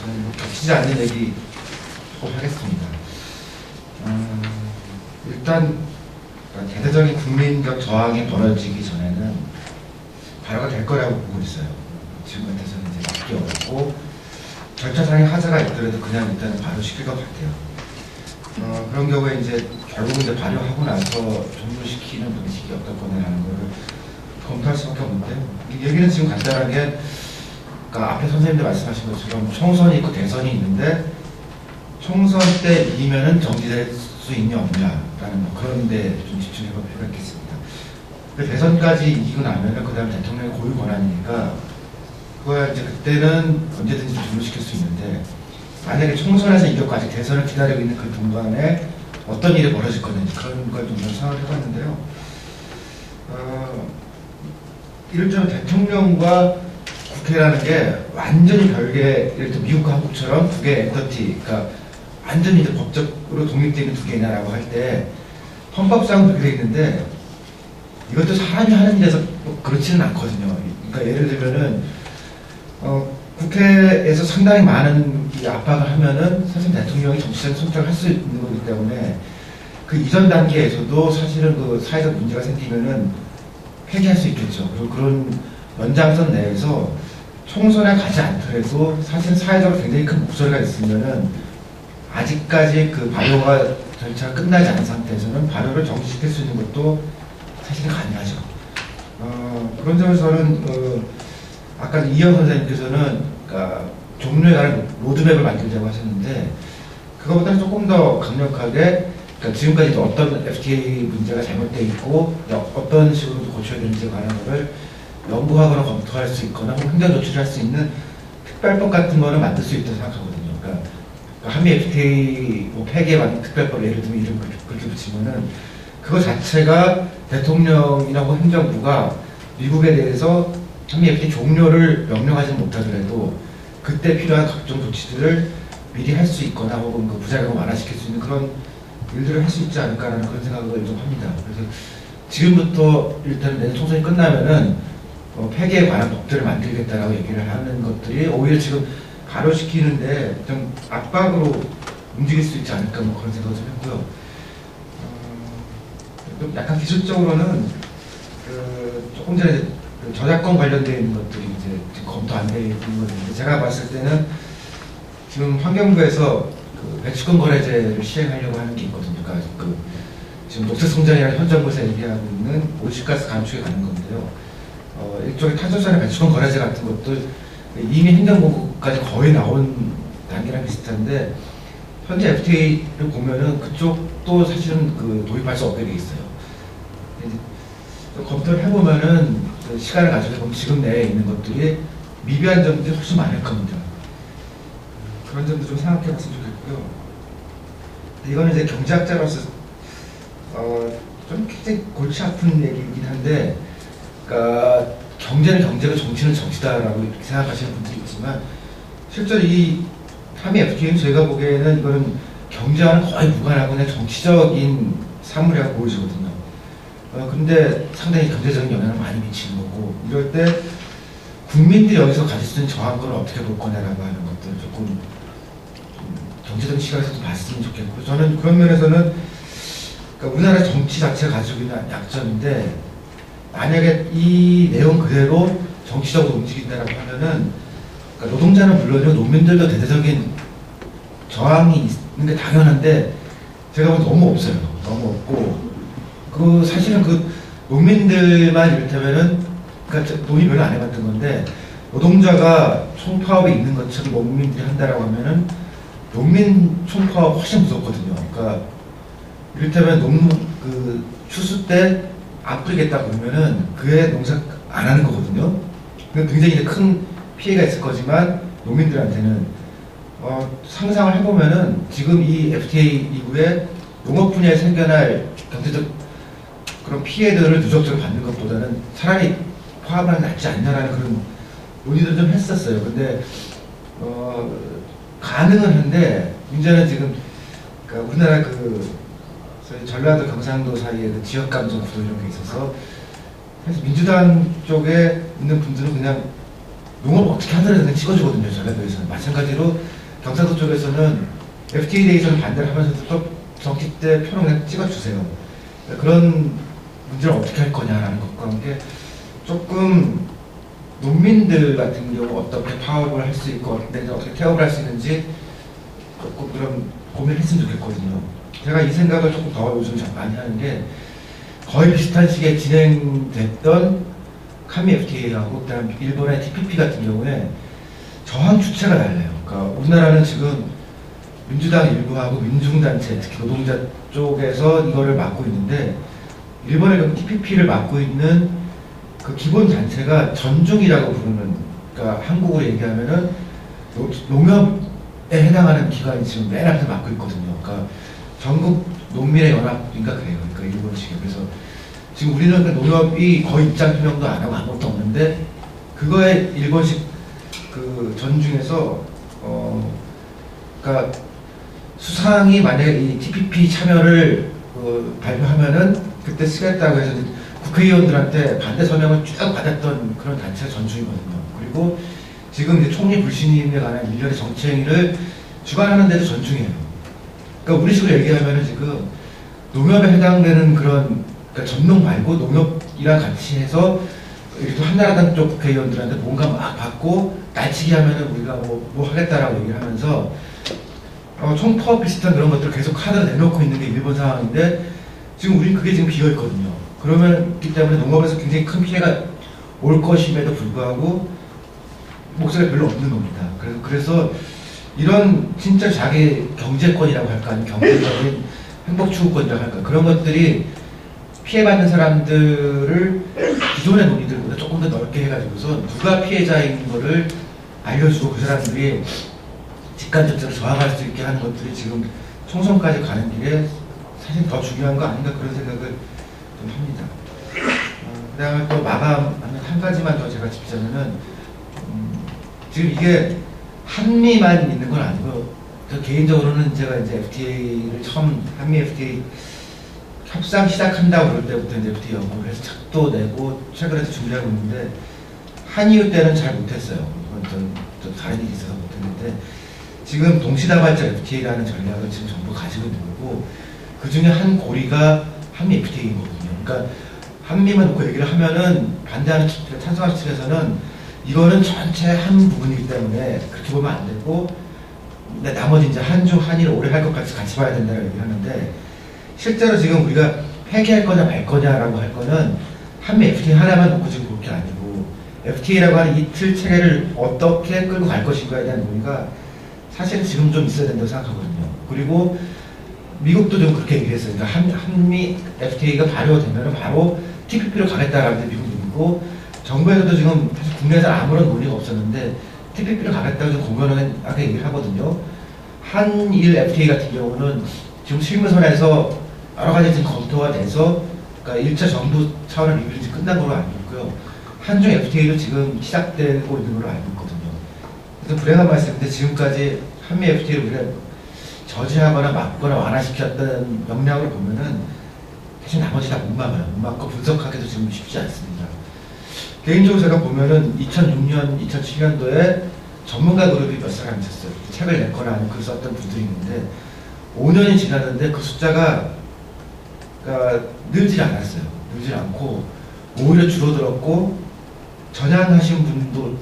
저는 겹치지 않는 얘기 꼭 하겠습니다. 일단 대대적인 국민적 저항이 벌어지기 전에는 발효가 될 거라고 보고 있어요. 지금 같아서는 이제 막기 어렵고 절차상의 하자가 있더라도 그냥 일단은 발효시킬 것 같아요. 그런 경우에 이제 결국 이제 발효하고 나서 종료시키는 방식이 어떨 거냐라는 거를 검토할 수밖에 없는데요. 이 얘기는 지금 간단하게 그러니까 앞에 선생님들 말씀하신 것처럼 총선이 있고 대선이 있는데 총선 때 이기면은 정지될 수 있냐 없냐라는 뭐 그런 데 좀 집중해 볼 필요가 있겠습니다. 대선까지 이기고 나면은 그 다음 대통령의 고유 권한이니까 그거야 이제 그때는 언제든지 종료시킬 수 있는데 만약에 총선에서 이겼고 아직 대선을 기다리고 있는 그 동안에 어떤 일이 벌어질 건지 그런 걸 좀 생각을 해봤는데요. 이를테면 대통령과 국회라는 게 완전히 별개, 예를 들어 미국과 한국처럼 두 개의 엔터티, 그러니까 완전히 이제 법적으로 독립되어 있는 두 개냐라고 할 때 헌법상은 그렇게 되어 있는데 이것도 사람이 하는 일에서 그렇지는 않거든요. 그러니까 예를 들면은 국회에서 상당히 많은 이 압박을 하면은 사실 대통령이 정치적인 선택을 할 수 있는 거기 때문에 그 이전 단계에서도 사실은 그 사회적 문제가 생기면은 폐기할 수 있겠죠. 그리고 그런 연장선 내에서 총선에 가지 않더라도 사실 사회적으로 굉장히 큰 목소리가 있으면은 아직까지 그 발효가 절차가 끝나지 않은 상태에서는 발효를 정지시킬 수 있는 것도 사실은 가능하죠. 그런 점에서는 아까 이영 선생님께서는 그러니까 종료에 관한 로드맵을 만들자고 하셨는데 그거보다는 조금 더 강력하게 그러니까 지금까지 어떤 FTA 문제가 잘못되어 있고 어떤 식으로 고쳐야 되는지에 관한 것을 연구하거나 검토할 수 있거나 혹은 행정 조치를 할 수 있는 특별법 같은 거는 만들 수 있다고 생각하거든요. 그러니까 한미 FTA 뭐 폐기에 관한 특별법 예를 들면 이름 그렇게 붙이면은 그거 자체가 대통령이나 혹은 행정부가 미국에 대해서 한미 FTA 종료를 명령하지는 못하더라도 그때 필요한 각종 조치들을 미리 할 수 있거나 혹은 그 부작용을 완화시킬 수 있는 그런 일들을 할 수 있지 않을까라는 그런 생각을 좀 합니다. 그래서 지금부터 일단 내년 총선이 끝나면은 폐기에 관한 법들을 만들겠다라고 얘기를 하는 것들이 오히려 지금 발효시키는데 좀 압박으로 움직일 수 있지 않을까 뭐 그런 생각을 좀 했고요. 좀 약간 기술적으로는 조금 전에 저작권 관련되어 있는 것들이 이제 지금 검토 안 되어 있는 거는데 제가 봤을 때는 지금 환경부에서 그 배출권 거래제를 시행하려고 하는 게 있거든요. 그러니까 지금 녹색성장이라는 현 정부에서 얘기하고 있는 온실가스 감축에 가는 건데요. 일종의 탄소산업 배출권 거래제 같은 것도 이미 행정부까지 거의 나온 단계랑 비슷한데 현재 FTA를 보면은 그쪽도 사실은 그 도입할 수 없게 돼 있어요. 검토를 해보면은 시간을 가지고 보면 지금 내에 있는 것들이 미비한 점들이 훨씬 많을 겁니다. 그런 점도 좀 생각해 봤으면 좋겠고요. 이거는 이제 경제학자로서 좀 굉장히 골치 아픈 얘기이긴 한데 그러니까 경제는 경제고 정치는 정치다라고 이렇게 생각하시는 분들이 있지만 실제로 이 한미 FTA는 제가 보기에는 이거는 경제와는 거의 무관하고 그냥 정치적인 사물이라고 보여지거든요. 근데 상당히 경제적인 영향을 많이 미치는 거고 이럴 때 국민들이 여기서 가질 수 있는 저항권을 어떻게 볼 거냐라고 하는 것들을 조금 경제적인 시각에서도 봤으면 좋겠고 저는 그런 면에서는 그러니까 우리나라 정치 자체가 가지고 있는 약점인데 만약에 이 내용 그대로 정치적으로 움직인다라고 하면은 그러니까 노동자는 물론이고 농민들도 대대적인 저항이 있는 게 당연한데 제가 보기엔 너무 없어요. 너무 없고 그 사실은 그 농민들만 이를테면은 그러니까 논의 별로 안 해봤던 건데 노동자가 총파업에 있는 것처럼 농민들이 한다라고 하면은 농민 총파업 훨씬 무섭거든요. 그러니까 이를테면 그 추수 때 아프겠다 그러면은 그에 농사 안 하는 거거든요. 굉장히 큰 피해가 있을 거지만 농민들한테는 상상을 해보면은 지금 이 FTA 이후에 농업 분야에 생겨날 경제적 그런 피해들을 누적적으로 받는 것보다는 차라리 파업하는 게 낫지 않냐라는 그런 논의를 좀 했었어요. 근데 가능은 한데 문제는 지금 그러니까 우리나라 저희 전라도 경상도 사이에 그 지역 감정 구도 이런 게 있어서 사실 민주당 쪽에 있는 분들은 그냥 농업 어떻게 하더라도 찍어주거든요. 전라도에서는. 마찬가지로 경상도 쪽에서는 FTA 대해서는 반대를 하면서도 또 정치 때 표는 그냥 찍어주세요. 그런 문제를 어떻게 할 거냐라는 것과 함께 조금 농민들 같은 경우 어떻게 파업을 할 수 있고 어떻게 태업을 할 수 있는지 조금 그런 고민을 했으면 좋겠거든요. 제가 이 생각을 조금 더 요즘 많이 하는 게 거의 비슷한 시기에 진행됐던 한미 FTA하고 그다음 일본의 TPP 같은 경우에 저항 주체가 달라요. 그러니까 우리나라는 지금 민주당 일부하고 민중단체, 특히 노동자 쪽에서 이거를 맡고 있는데 일본의 그 TPP를 맡고 있는 그 기본 단체가 전중이라고 부르는, 그러니까 한국으로 얘기하면은 농협에 해당하는 기관이 지금 맨 앞에 맡고 있거든요. 그러니까 전국 농민의 연합인가 그래요. 그러니까 일본식에. 그래서 지금 우리는 그 농협이 거의 입장 표명도 안 하고 아무것도 없는데 그거에 일본식 그 전중에서 그러니까 수상이 만약에 이 TPP 참여를 발표하면은 그때 쓰겠다고 해서 국회의원들한테 반대 서명을 쭉 받았던 그런 단체가 전중이거든요. 그리고 지금 이제 총리 불신임에 관한 일련의 정치행위를 주관하는 데도 전중이에요. 그러니까 우리 식으로 얘기하면은 지금 농협에 해당되는 그런, 그러니까 전농 말고 농협이랑 같이 해서 이렇게 한나라당 쪽 국회의원들한테 뭔가 막 받고 날치기 하면은 우리가 뭐 하겠다라고 얘기를 하면서 총파업 비슷한 그런 것들을 계속 카드를 내놓고 있는 게 일본 상황인데 지금 우리 그게 지금 비어 있거든요. 그러기 때문에 농업에서 굉장히 큰 피해가 올 것임에도 불구하고 목소리가 별로 없는 겁니다. 그래서 이런 진짜 자기 경제권이라고 할까, 아니면 경제적인 행복추구권이라고 할까, 그런 것들이 피해받는 사람들을 기존의 논의들보다 조금 더 넓게 해가지고서 누가 피해자인 거를 알려주고 그 사람들이 직간접적으로 저항할 수 있게 하는 것들이 지금 총선까지 가는 길에 사실 더 중요한 거 아닌가, 그런 생각을 좀 합니다. 그 다음에 또 마감하면 한 가지만 더 제가 짚자면은 지금 이게 한미만 있는 건 아니고 개인적으로는 제가 이제 FTA를 처음 한미 FTA 협상 시작한다고 그럴 때부터 이제 FTA 연구를 해서 책도 내고 최근에도 준비하고 있는데 한이유 때는 잘 못했어요. 이건 좀 다른 일이 있어서 못했는데 지금 동시다발적 FTA라는 전략을 지금 정부 가지고 있는 거고 그 중에 한 고리가 한미 FTA이거든요. 그러니까 한미만 놓고 얘기를 하면은 반대하는 찬성하는 측에서는 이거는 전체 한 부분이기 때문에 그렇게 보면 안 되고 근데 나머지 이제 한중 한일 오래 할 것 같이 봐야 된다고 얘기를 하는데 실제로 지금 우리가 폐기할 거냐 말 거냐라고 할 거는 한미 FTA 하나만 놓고 지금 볼 게 아니고 FTA라고 하는 이 틀 체계를 어떻게 끌고 갈 것인가에 대한 논의가 사실은 지금 좀 있어야 된다고 생각하거든요. 그리고 미국도 좀 그렇게 얘기했어요. 그러니까 한미 FTA가 발효되면 바로 TPP로 가겠다라고 할 때 미국도 있고 정부에서도 지금 사실 국내에서 아무런 논의가 없었는데 TPP로 가겠다고 좀 공연하게 얘기를 하거든요. 한일 FTA 같은 경우는 지금 실무선에서 여러 가지 지금 검토가 돼서 그러니까 1차 정부 차원의 리뷰는 끝난 걸로 알고 있고요. 한중 FTA도 지금 시작되고 있는 걸로 알고 있거든요. 그래서 불행한 말씀인데 지금까지 한미 FTA를 우리가 저지하거나 막거나 완화시켰던 역량을 보면은 사실 나머지 다 못 막아요. 못 막고 분석하기도 지금 쉽지 않습니다. 개인적으로 제가 보면은 2006년, 2007년도에 전문가 그룹이 몇 사람 있었어요. 책을 냈거나 아니면 글을 썼던 분들이 있는데 5년이 지났는데 그 숫자가 그러니까 늘질 않았어요. 늘질 않고 오히려 줄어들었고 전향하신 분도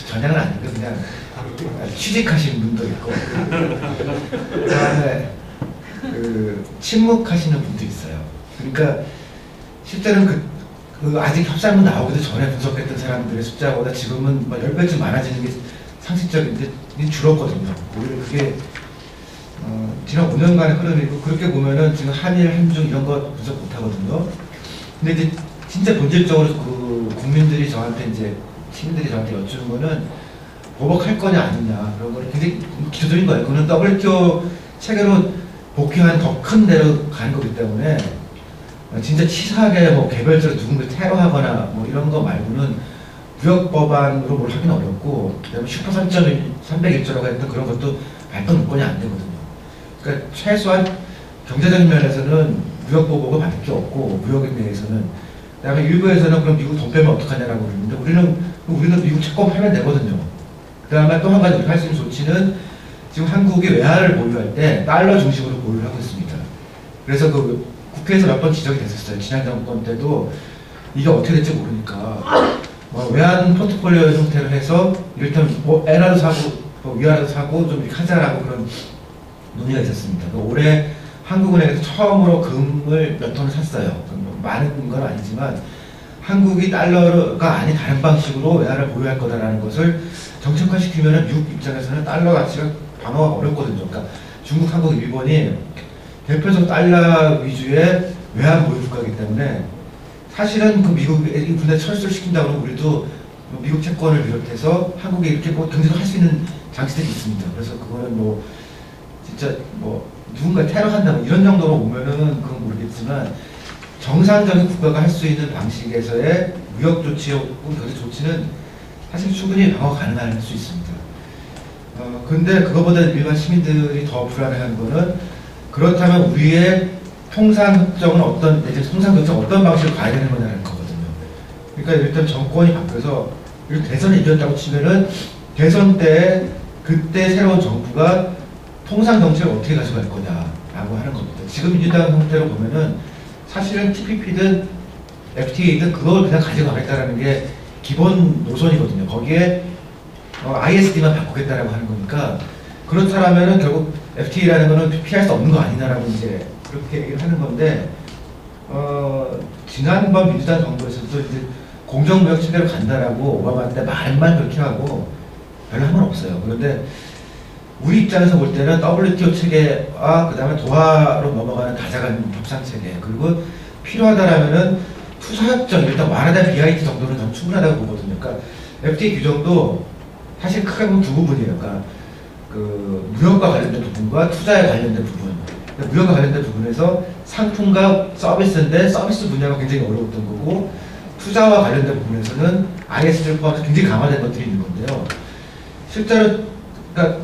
전향은 아니고 그냥 취직하신 분도 있고 그다음에 침묵하시는 분도 있어요. 그러니까 실제로는 아직 협상문 나오기도 전에 분석했던 사람들의 숫자보다 지금은 10배쯤 많아지는 게 상식적인데 줄었거든요. 오히려 그게 지난 5년간의 흐름이고 그렇게 보면은 지금 한일, 한중 이런 거 분석 못 하거든요. 근데 이제 진짜 본질적으로 그 국민들이 저한테 이제 시민들이 저한테 여쭈는 거는 보복할 거냐 아니냐 그런 거를 굉장히 기초적인 거예요. 그거는 WTO 체계로 복귀한 더 큰 데로 가는 거기 때문에 진짜 치사하게 뭐 개별적으로 누군가 테러하거나 뭐 이런 거 말고는 무역법안으로 뭘 하긴 어렵고 그다음에 슈퍼 301조라고 했던 그런 것도 발동 요건이 안 되거든요. 그러니까 최소한 경제적인 면에서는 무역보복을 받을 게 없고 무역에 대해서는 그다음에 일부에서는 그럼 미국 돈 빼면 어떡하냐라고 그러는데 우리는 미국 채권 팔면 되거든요. 그다음에 또 한 가지 우리가 할 수 있는 조치는 지금 한국이 외화를 보유할 때 달러 중심으로 보유를 하고 있습니다. 그래서 그 국회에서 몇 번 지적이 됐었어요. 지난 정권 때도 이게 어떻게 될지 모르니까 외환 포트폴리오 형태로 해서 이를테면 뭐 엔화도 사고 위안화도 사고 좀 이렇게 하자라고 그런 논의가 있었습니다. 올해 한국은행에서 처음으로 금을 몇 톤을 샀어요. 뭐 많은 건 아니지만 한국이 달러가 아닌 다른 방식으로 외화를 보유할 거다라는 것을 정책화시키면 미국 입장에서는 달러 가치가 방어가 어렵거든요. 그러니까 중국, 한국, 일본이 대표적 달러 위주의 외환 보유 국가이기 때문에 사실은 그 미국이 군대 철수를 시킨다 그러면 우리도 미국 채권을 비롯해서 한국에 이렇게 뭐 경제도 할 수 있는 장치들이 있습니다. 그래서 그거는 뭐 진짜 뭐 누군가 테러한다 뭐 이런 정도로 오면은 그건 모르겠지만 정상적인 국가가 할 수 있는 방식에서의 무역 조치 혹은 경제 조치는 사실 충분히 방어 가능할 수 있습니다. 근데 그거보다 일반 시민들이 더 불안해하는 거는 그렇다면 우리의 통상협정은 통상협정 어떤 방식으로 가야 되는 거냐는 거거든요. 그러니까 일단 정권이 바뀌어서 대선에 이겼다고 치면은 대선 때 그때 새로운 정부가 통상 정책을 어떻게 가져갈 거냐라고 하는 겁니다. 지금 민주당 형태로 보면은 사실은 TPP든 FTA든 그걸 그냥 가져가겠다라는 게 기본 노선이거든요. 거기에 ISD만 바꾸겠다라고 하는 거니까 그렇다면은 결국 FTA라는 거는 피할 수 없는 거 아니냐라고 이제 그렇게 얘기를 하는 건데 지난번 민주당 정부에서도 이제 공정무역 체계로 간다라고 오바마 때 말만 그렇게 하고 별로 한 건 없어요. 그런데 우리 입장에서 볼 때는 WTO 체계와 그 다음에 도하로 넘어가는 다자간 협상 체계 그리고 필요하다라면은 투자협정 일단 완화된 BIT 정도는 좀 충분하다고 보거든요. 그러니까 FTA 규정도 사실 크게 보면 두 부분이에요. 그러니까 그 무역과 관련된 부분과 투자에 관련된 부분. 무역과 관련된 부분에서 상품과 서비스인데 서비스 분야가 굉장히 어려웠던 거고 투자와 관련된 부분에서는 IS를 포함해서 굉장히 강화된 것들이 있는 건데요. 실제로 그러니까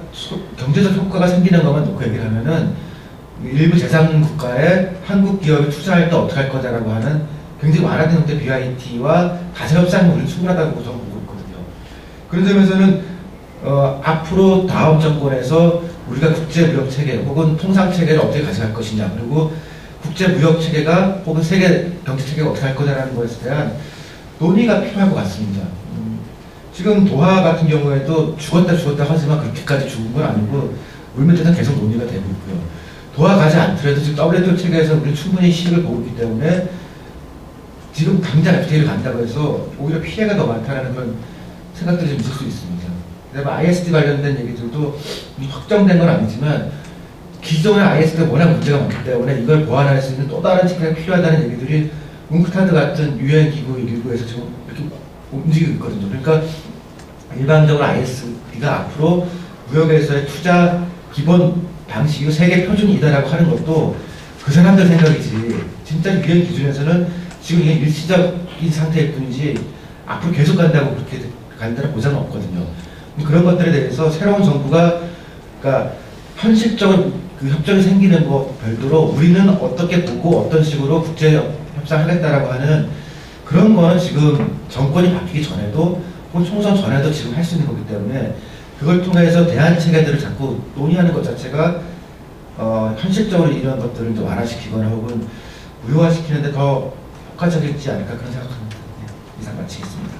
경제적 효과가 생기는 것만 놓고 얘기를 하면은 일부 제3 국가에 한국 기업이 투자할 때 어떻게 할 거냐라고 하는 굉장히 완화된 형태 BIT와 다자협상이 우리는 충분하다고 저는 보고 있거든요. 그런 점에서는 앞으로 다음 정권에서 우리가 국제무역체계 혹은 통상체계를 어떻게 가져갈 것이냐 그리고 국제무역체계가 혹은 세계 경제체계가 어떻게 할 거냐라는 것에 대한 논의가 필요할 것 같습니다. 지금 도하 같은 경우에도 죽었다 하지만 그렇게까지 죽은 건 아니고 우리 밑에는 계속 논의가 되고 있고요. 도하 가지 않더라도 지금 WTO 체계에서 우리 충분히 실익을 보고 있기 때문에 지금 당장 FTA를 간다고 해서 오히려 피해가 더 많다는 그런 생각들이 좀 있을 수 있습니다. 그다음에 ISD 관련된 얘기들도 확정된 건 아니지만 기존의 ISD가 워낙 문제가 많기 때문에 이걸 보완할 수 있는 또 다른 체계가 필요하다는 얘기들이 웅크타드 같은 유엔 기구 일부에서 지금 이렇게 움직이고 있거든요. 그러니까 일반적으로 ISD가 앞으로 무역에서의 투자 기본 방식이고 세계 표준이다라고 하는 것도 그 사람들 생각이지 진짜 유엔 기준에서는 지금 이게 일시적인 상태일 뿐이지 앞으로 계속 간다고 그렇게 간다는 보장은 없거든요. 그런 것들에 대해서 새로운 정부가 그러니까 현실적으로 그 협정이 생기는 것 별도로 우리는 어떻게 보고 어떤 식으로 국제 협상하겠다라고 하는 그런 거는 지금 정권이 바뀌기 전에도 혹은 총선 전에도 지금 할 수 있는 거기 때문에 그걸 통해서 대안 체계들을 자꾸 논의하는 것 자체가 현실적으로 이런 것들을 좀 완화시키거나 혹은 무효화시키는데 더 효과적이지 않을까 그런 생각합니다. 네, 이상 마치겠습니다.